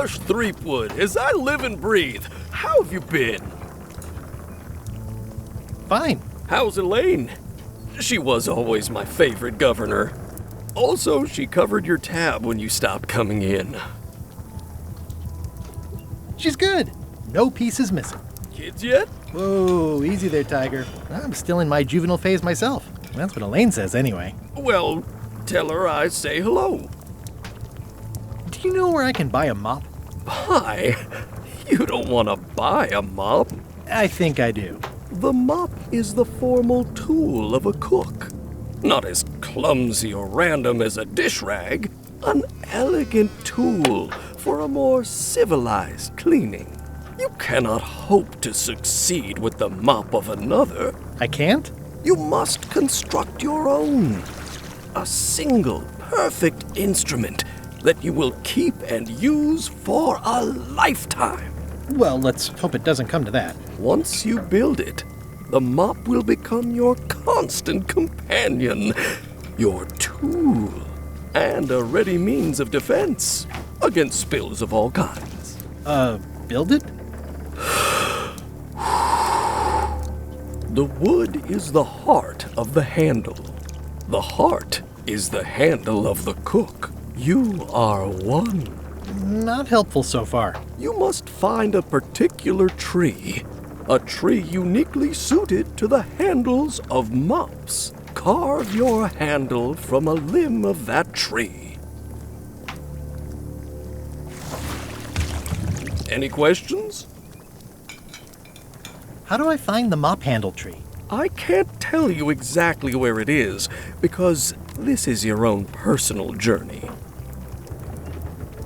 Gosh, Threepwood, as I live and breathe, how have you been? Fine. How's Elaine? She was always my favorite governor. Also, she covered your tab when you stopped coming in. She's good. No pieces missing. Kids yet? Whoa, easy there, Tiger. I'm still in my juvenile phase myself. That's what Elaine says anyway. Well, tell her I say hello. Do you know where I can buy a mop? Buy? You don't want to buy a mop. I think I do. The mop is the formal tool of a cook. Not as clumsy or random as a dish rag. An elegant tool for a more civilized cleaning. You cannot hope to succeed with the mop of another. I can't? You must construct your own. A single, perfect instrument that you will keep and use for a lifetime. Well, let's hope it doesn't come to that. Once you build it, the mop will become your constant companion, your tool, and a ready means of defense against spills of all kinds. Build it? The wood is the heart of the handle. The heart is the handle of the cook. You are one. Not helpful so far. You must find a particular tree. A tree uniquely suited to the handles of mops. Carve your handle from a limb of that tree. Any questions? How do I find the mop-handle tree? I can't tell you exactly where it is, because this is your own personal journey.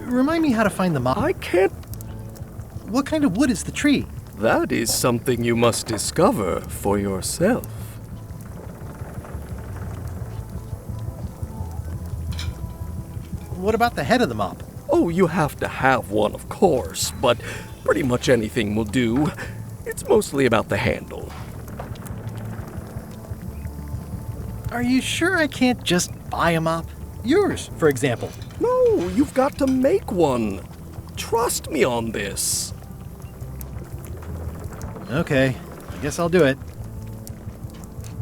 Remind me how to find the mop. I can't... What kind of wood is the tree? That is something you must discover for yourself. What about the head of the mop? Oh, you have to have one, of course, but pretty much anything will do. It's mostly about the handle. Are you sure I can't just buy a mop? Yours, for example. No, you've got to make one. Trust me on this. Okay, I guess I'll do it.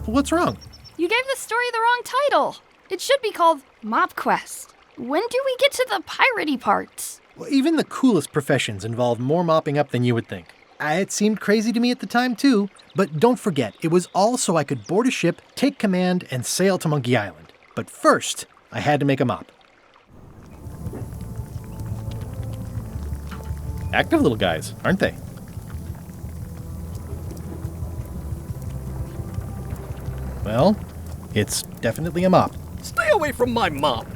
What's wrong? You gave the story the wrong title. It should be called Mop Quest. When do we get to the piratey parts? Well, even the coolest professions involve more mopping up than you would think. It seemed crazy to me at the time, too. But don't forget, it was all so I could board a ship, take command, and sail to Monkey Island. But first, I had to make a mop. Active little guys, aren't they? Well, it's definitely a mop. Stay away from my mop.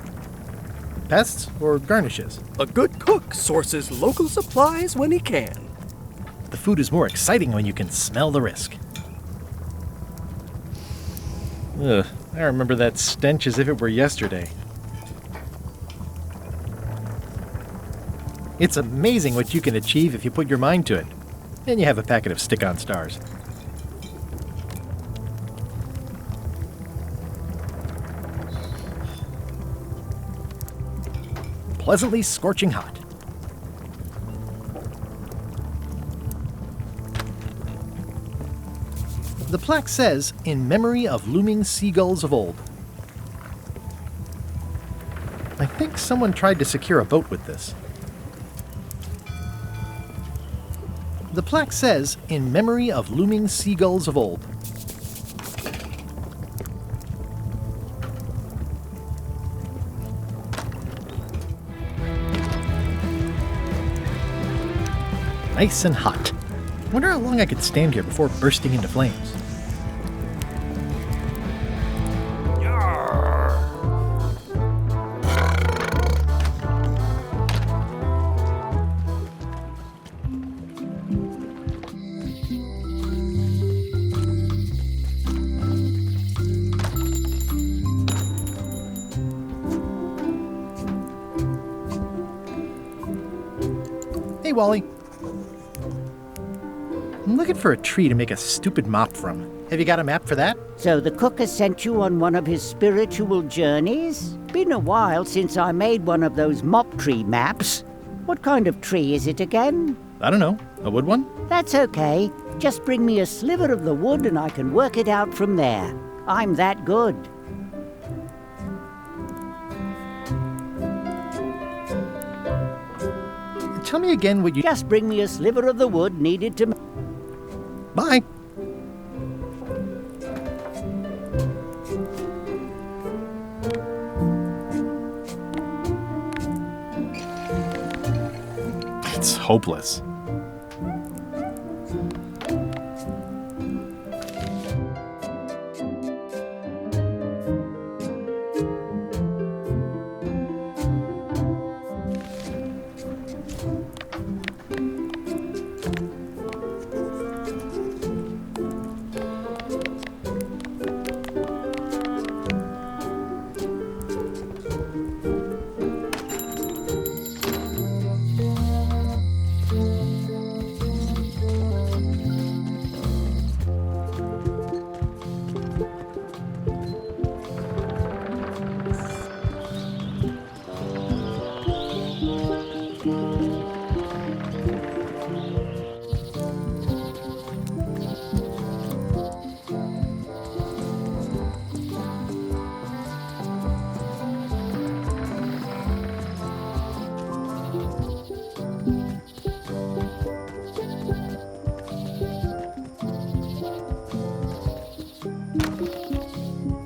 Pests or garnishes? A good cook sources local supplies when he can. The food is more exciting when you can smell the risk. Ugh, I remember that stench as if it were yesterday. It's amazing what you can achieve if you put your mind to it. And you have a packet of stick-on stars. Pleasantly scorching hot. The plaque says, "In memory of looming seagulls of old." I think someone tried to secure a boat with this. The plaque says, "In memory of looming seagulls of old." Nice and hot. Wonder how long I could stand here before bursting into flames. Hey, Wally. I'm looking for a tree to make a stupid mop from. Have you got a map for that? So the cook has sent you on one of his spiritual journeys? Been a while since I made one of those mop tree maps. What kind of tree is it again? I don't know. A wood one? That's okay. Just bring me a sliver of the wood and I can work it out from there. I'm that good. Tell me again what you... Just bring me a sliver of the wood needed to... Bye. It's hopeless.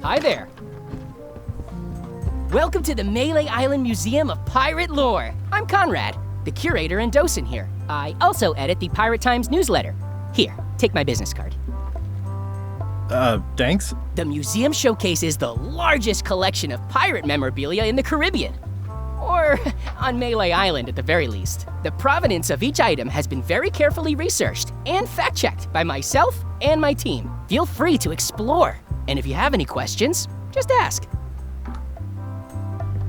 Hi there. Welcome to the Melee Island Museum of Pirate Lore. I'm Conrad, the curator and docent here. I also edit the Pirate Times newsletter. Here, take my business card. Thanks? The museum showcases the largest collection of pirate memorabilia in the Caribbean. Or on Melee Island at the very least. The provenance of each item has been very carefully researched and fact-checked by myself and my team. Feel free to explore. And if you have any questions, just ask.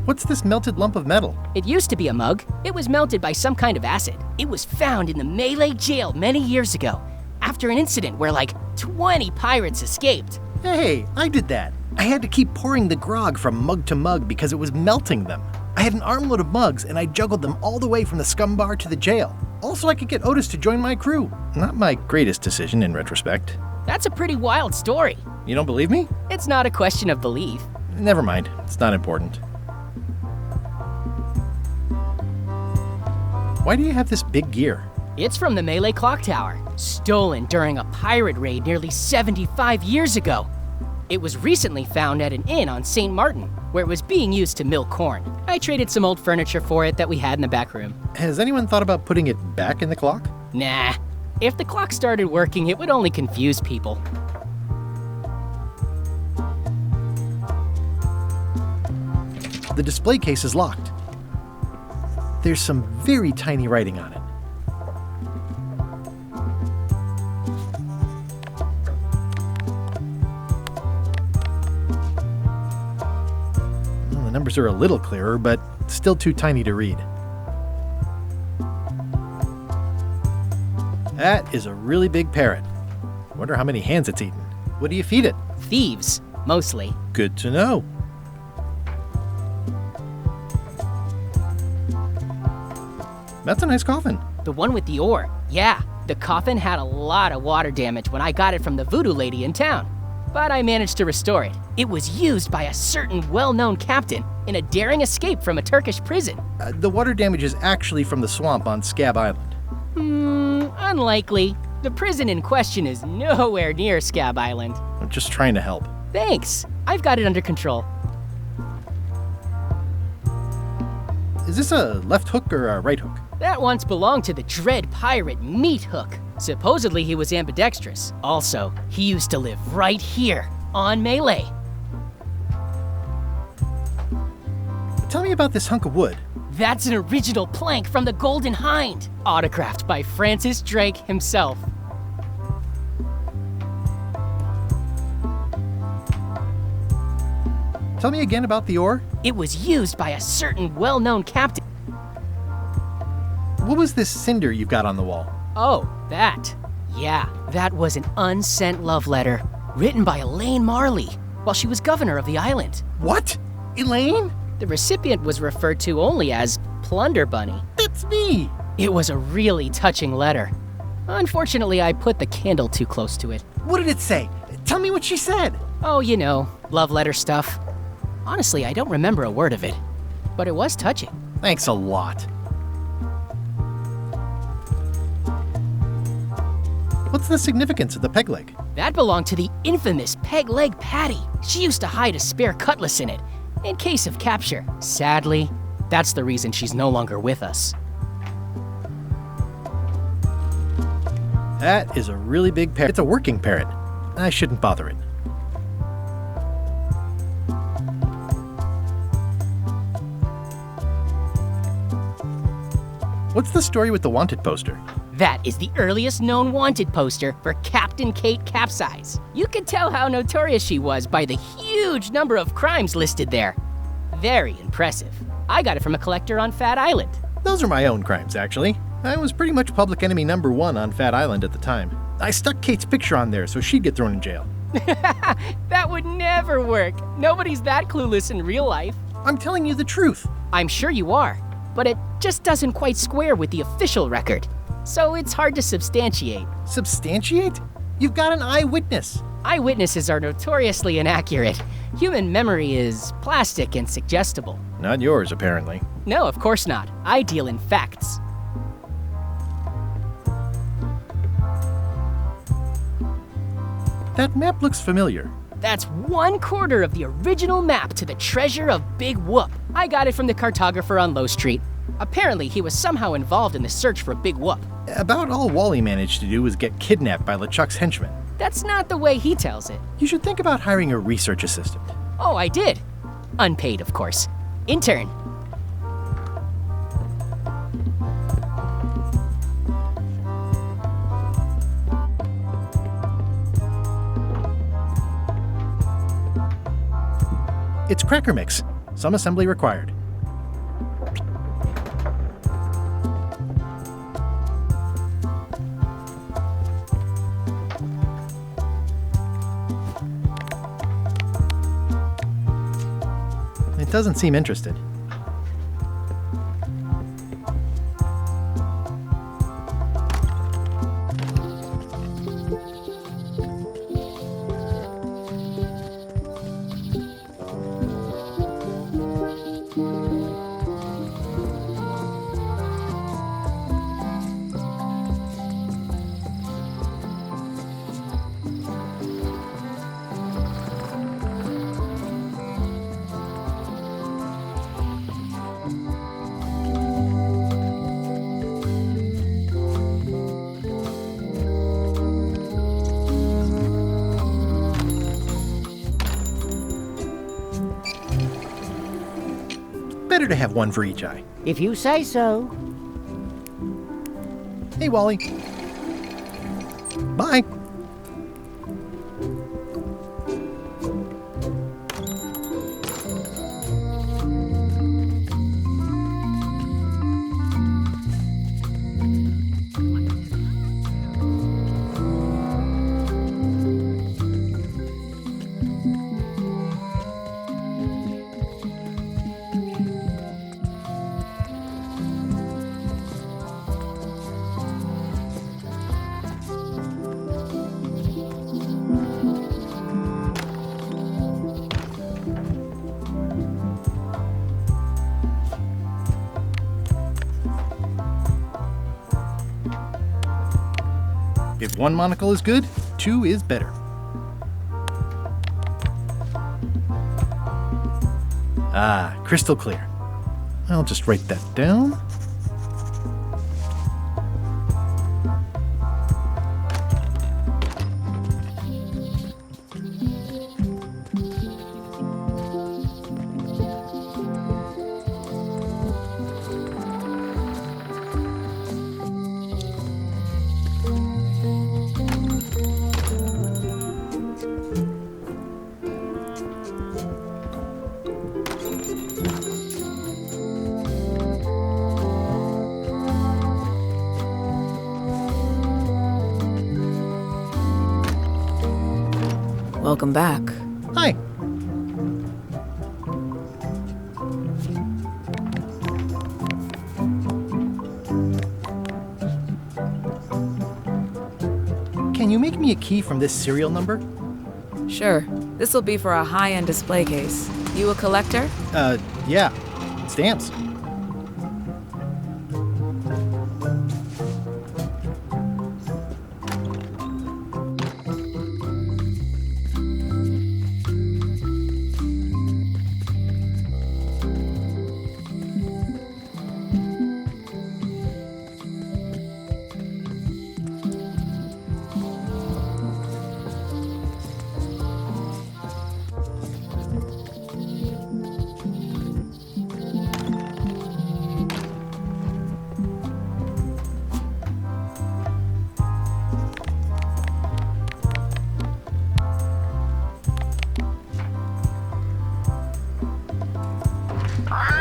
What's this melted lump of metal? It used to be a mug. It was melted by some kind of acid. It was found in the Melee jail many years ago, after an incident where like 20 pirates escaped. Hey, I did that. I had to keep pouring the grog from mug to mug because it was melting them. I had an armload of mugs and I juggled them all the way from the scum bar to the jail. Also, I could get Otis to join my crew. Not my greatest decision in retrospect. That's a pretty wild story. You don't believe me? It's not a question of belief. Never mind. It's not important. Why do you have this big gear? It's from the Melee Clock Tower, stolen during a pirate raid nearly 75 years ago. It was recently found at an inn on St. Martin, where it was being used to mill corn. I traded some old furniture for it that we had in the back room. Has anyone thought about putting it back in the clock? Nah. If the clock started working, it would only confuse people. The display case is locked. There's some very tiny writing on it. Well, the numbers are a little clearer, but still too tiny to read. That is a really big parrot. Wonder how many hands it's eaten. What do you feed it? Thieves, mostly. Good to know. That's a nice coffin. The one with the ore. Yeah, the coffin had a lot of water damage when I got it from the voodoo lady in town. But I managed to restore it. It was used by a certain well-known captain in a daring escape from a Turkish prison. The water damage is actually from the swamp on Scab Island. Unlikely. The prison in question is nowhere near Scab Island. I'm just trying to help. Thanks. I've got it under control. Is this a left hook or a right hook? That once belonged to the dread pirate Meat Hook. Supposedly he was ambidextrous. Also, he used to live right here, on Melee. Tell me about this hunk of wood. That's an original plank from the Golden Hind, autographed by Francis Drake himself. Tell me again about the ore. It was used by a certain well-known captain. What was this cinder you've got on the wall? Oh, that. Yeah, that was an unsent love letter, written by Elaine Marley, while she was governor of the island. What? Elaine? The recipient was referred to only as Plunder Bunny. That's me! It was a really touching letter. Unfortunately, I put the candle too close to it. What did it say? Tell me what she said. Oh, you know, love letter stuff. Honestly, I don't remember a word of it, but it was touching. Thanks a lot. What's the significance of the peg leg? That belonged to the infamous Peg Leg Patty. She used to hide a spare cutlass in it, in case of capture. Sadly, that's the reason she's no longer with us. That is a really big parrot. It's a working parrot. I shouldn't bother it. What's the story with the wanted poster? That is the earliest known wanted poster for Captain Kate Capsize. You could tell how notorious she was by the huge number of crimes listed there. Very impressive. I got it from a collector on Fat Island. Those are my own crimes, actually. I was pretty much public enemy number 1 on Fat Island at the time. I stuck Kate's picture on there so she'd get thrown in jail. That would never work. Nobody's that clueless in real life. I'm telling you the truth. I'm sure you are, but it just doesn't quite square with the official record. So it's hard to substantiate. Substantiate? You've got an eyewitness. Eyewitnesses are notoriously inaccurate. Human memory is plastic and suggestible. Not yours, apparently. No, of course not. I deal in facts. That map looks familiar. That's 1/4 of the original map to the treasure of Big Whoop. I got it from the cartographer on Low Street. Apparently, he was somehow involved in the search for Big Whoop. About all Wally managed to do was get kidnapped by LeChuck's henchmen. That's not the way he tells it. You should think about hiring a research assistant. Oh, I did. Unpaid, of course. Intern. It's cracker mix. Some assembly required. It doesn't seem interested. Better to have one for each eye. If you say so. Hey, Wally. Bye. If one monocle is good, 2 is better. Ah, crystal clear. I'll just write that down. Welcome back. Hi. can you make me a key from this serial number? Sure. This'll be for a high-end display case. You a collector? Yeah. Stamps.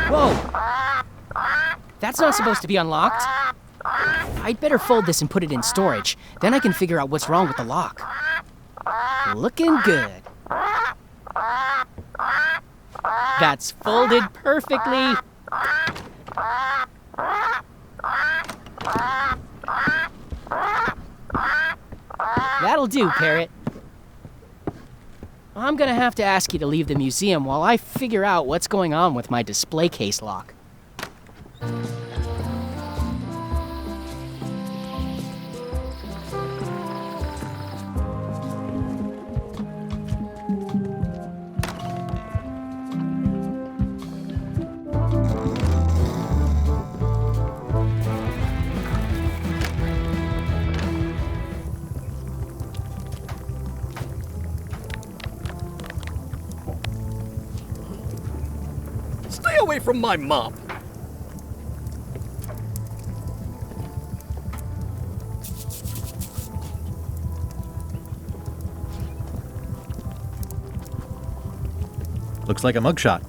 Whoa! That's not supposed to be unlocked. I'd better fold this and put it in storage. Then I can figure out what's wrong with the lock. Looking good. That's folded perfectly. That'll do, Parrot. I'm gonna have to ask you to leave the museum while I figure out what's going on with my display case lock. Stay away from my mop. Looks like a mugshot.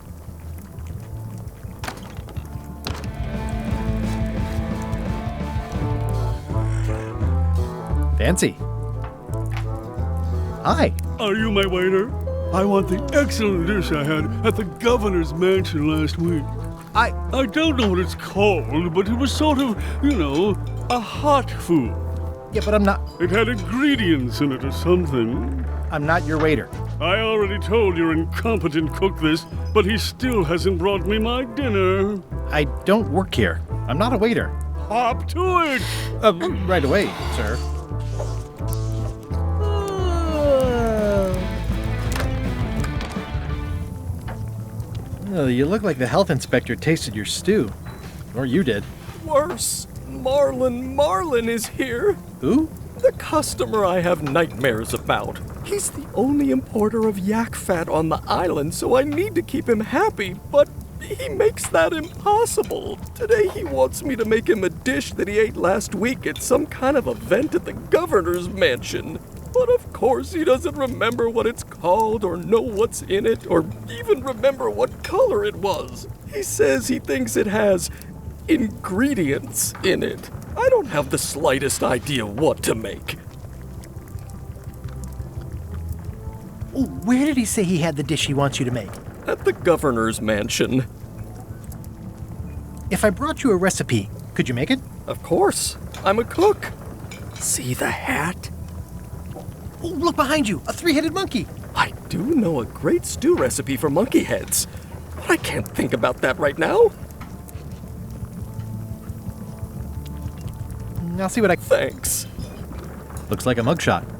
Fancy. Hi. Are you my waiter? I want the excellent dish I had at the governor's mansion last week. I don't know what it's called, but it was sort of, a hot food. Yeah, but I'm not It had ingredients in it or something. your waiter. I already told your incompetent cook this, but he still hasn't brought me my dinner. I don't work here. I'm not a waiter. Hop to it! Right away, sir. Oh, you look like the health inspector tasted your stew. Or you did. Worse, Marlin is here. Who? The customer I have nightmares about. He's the only importer of yak fat on the island, so I need to keep him happy, but he makes that impossible. Today he wants me to make him a dish that he ate last week at some kind of event at the governor's mansion. But of course he doesn't remember what it's called or know what's in it or even remember what color it was. He says he thinks it has ingredients in it. I don't have the slightest idea what to make. Oh, where did he say he had the dish he wants you to make? At the governor's mansion. If I brought you a recipe, could you make it? Of course. I'm a cook. See the hat? Oh, look behind you, a three-headed monkey. I do know a great stew recipe for monkey heads, but I can't think about that right now. I'll see what I... Thanks. Looks like a mugshot.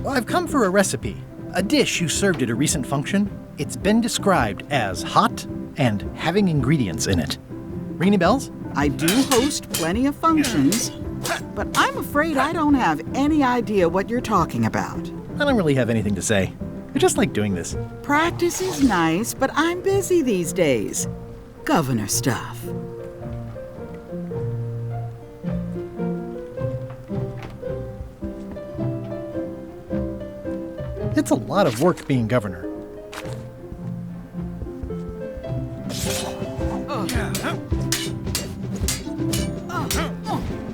I've come for a recipe, a dish you served at a recent function. It's been described as hot and having ingredients in it. Ring any bells? I do host plenty of functions. but I'm afraid I don't have any idea what you're talking about. I don't really have anything to say. I just like doing this. Practice is nice, but I'm busy these days. Governor stuff. It's a lot of work being governor.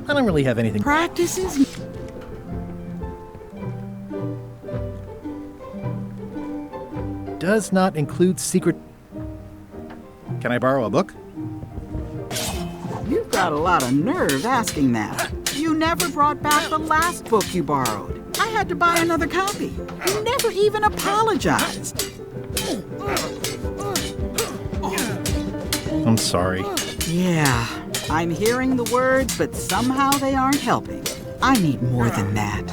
I don't really have anything. Practice is... Does not include secret... Can I borrow a book? You've got a lot of nerve asking that. You never brought back the last book you borrowed. I had to buy another copy. You never even apologized. I'm sorry. Yeah, I'm hearing the words, but somehow they aren't helping. I need more than that.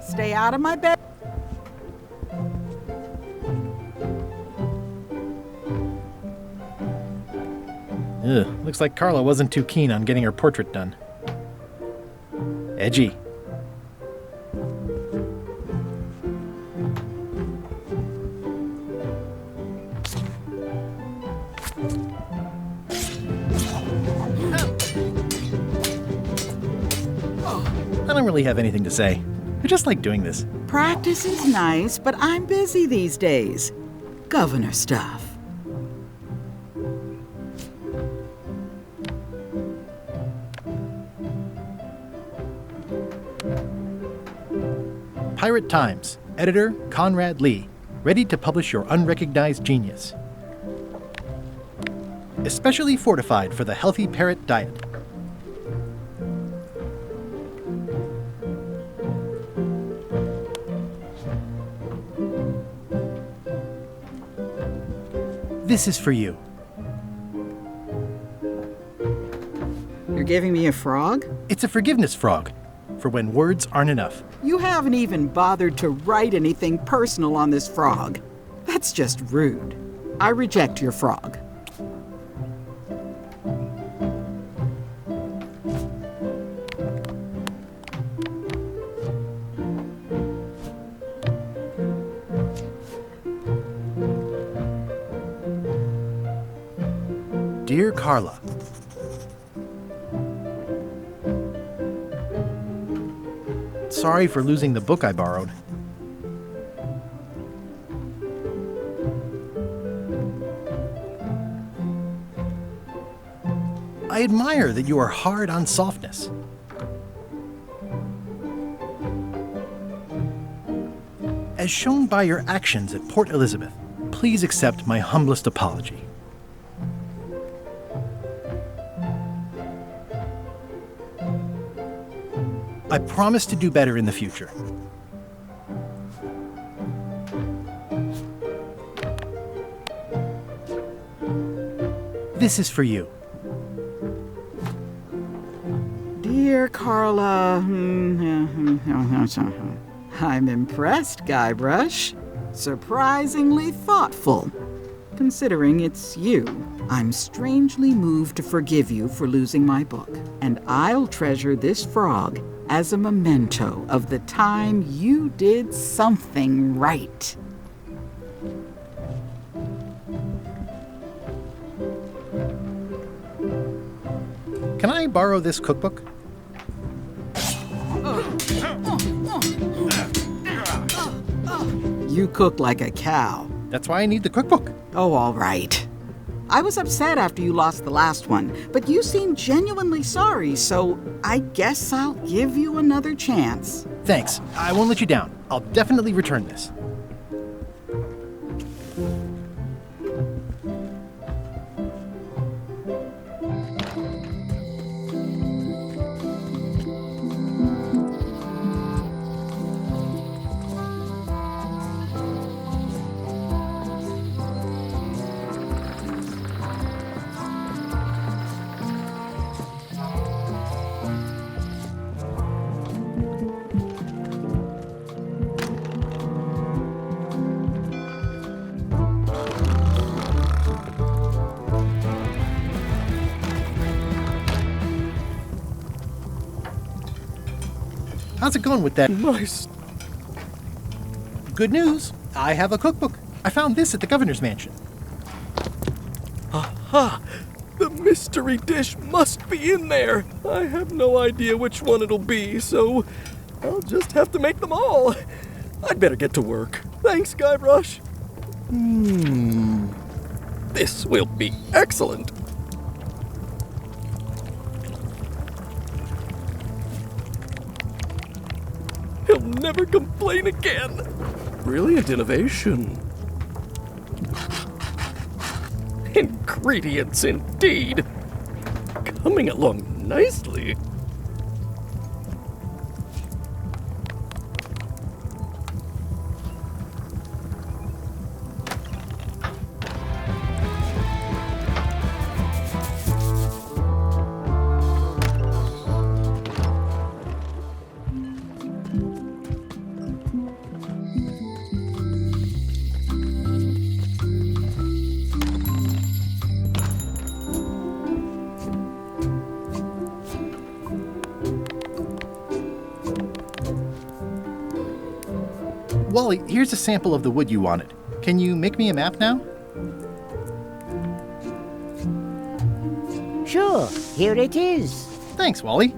Stay out of my bed. Ugh, looks like Carla wasn't too keen on getting her portrait done. Edgy. I don't really have anything to say. I just like doing this. Practice is nice, but I'm busy these days. Governor stuff. Pirate Times, editor Conrad Lee, ready to publish your unrecognized genius. Especially fortified for the healthy parrot diet. This is for you. You're giving me a frog? It's a forgiveness frog, for when words aren't enough. You haven't even bothered to write anything personal on this frog. That's just rude. I reject your frog. Dear Carla, sorry for losing the book I borrowed. I admire that you are hard on softness. As shown by your actions at Port Elizabeth, please accept my humblest apology. I promise to do better in the future. This is for you. Dear Carla, I'm impressed, Guybrush. Surprisingly thoughtful. Considering it's you, I'm strangely moved to forgive you for losing my book. And I'll treasure this frog as a memento of the time you did something right. Can I borrow this cookbook? You cook like a cow. That's why I need the cookbook. Oh, all right. I was upset after you lost the last one, but you seemed genuinely sorry, so I guess I'll give you another chance. Thanks. I won't let you down. I'll definitely return this. How's it going with that? Nice. Good news. I have a cookbook. I found this at the governor's mansion. Aha! The mystery dish must be in there. I have no idea which one it'll be, so I'll just have to make them all. I'd better get to work. Thanks, Guybrush. This will be excellent. He'll never complain again. Brilliant innovation. Ingredients indeed. Coming along nicely. Wally, here's a sample of the wood you wanted. Can you make me a map now? Sure, here it is. Thanks, Wally.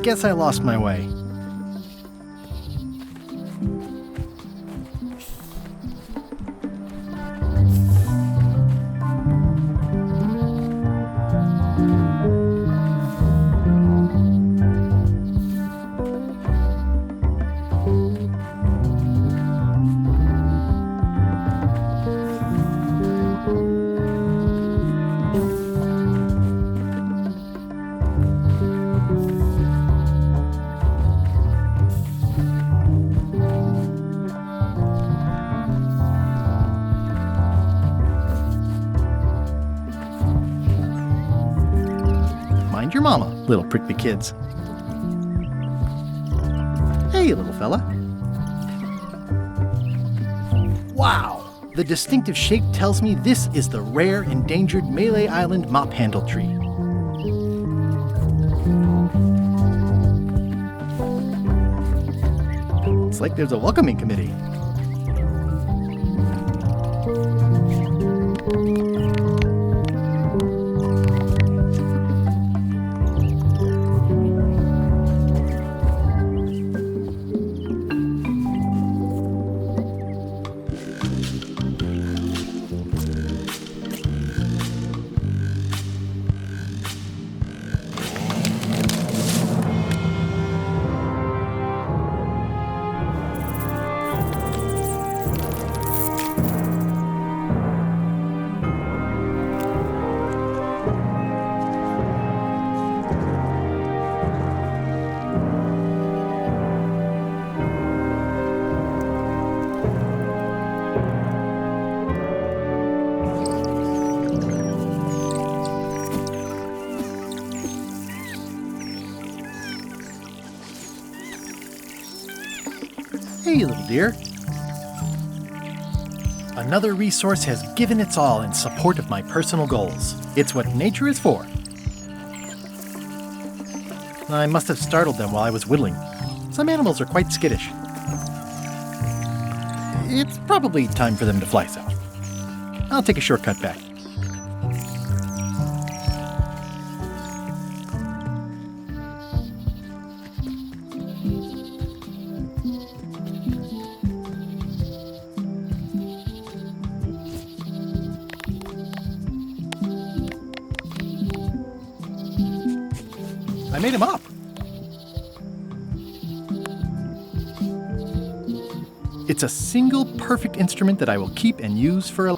Guess I lost my way. Mind your mama, little prickly kids. Hey, little fella. Wow! The distinctive shape tells me this is the rare, endangered Malay Island mop-handle tree. It's like there's a welcoming committee. Hey, little dear. Another resource has given its all in support of my personal goals. It's what nature is for. I must have startled them while I was whittling. Some animals are quite skittish. It's probably time for them to fly south. I'll take a shortcut back. I made him up. It's a single perfect instrument that I will keep and use for a...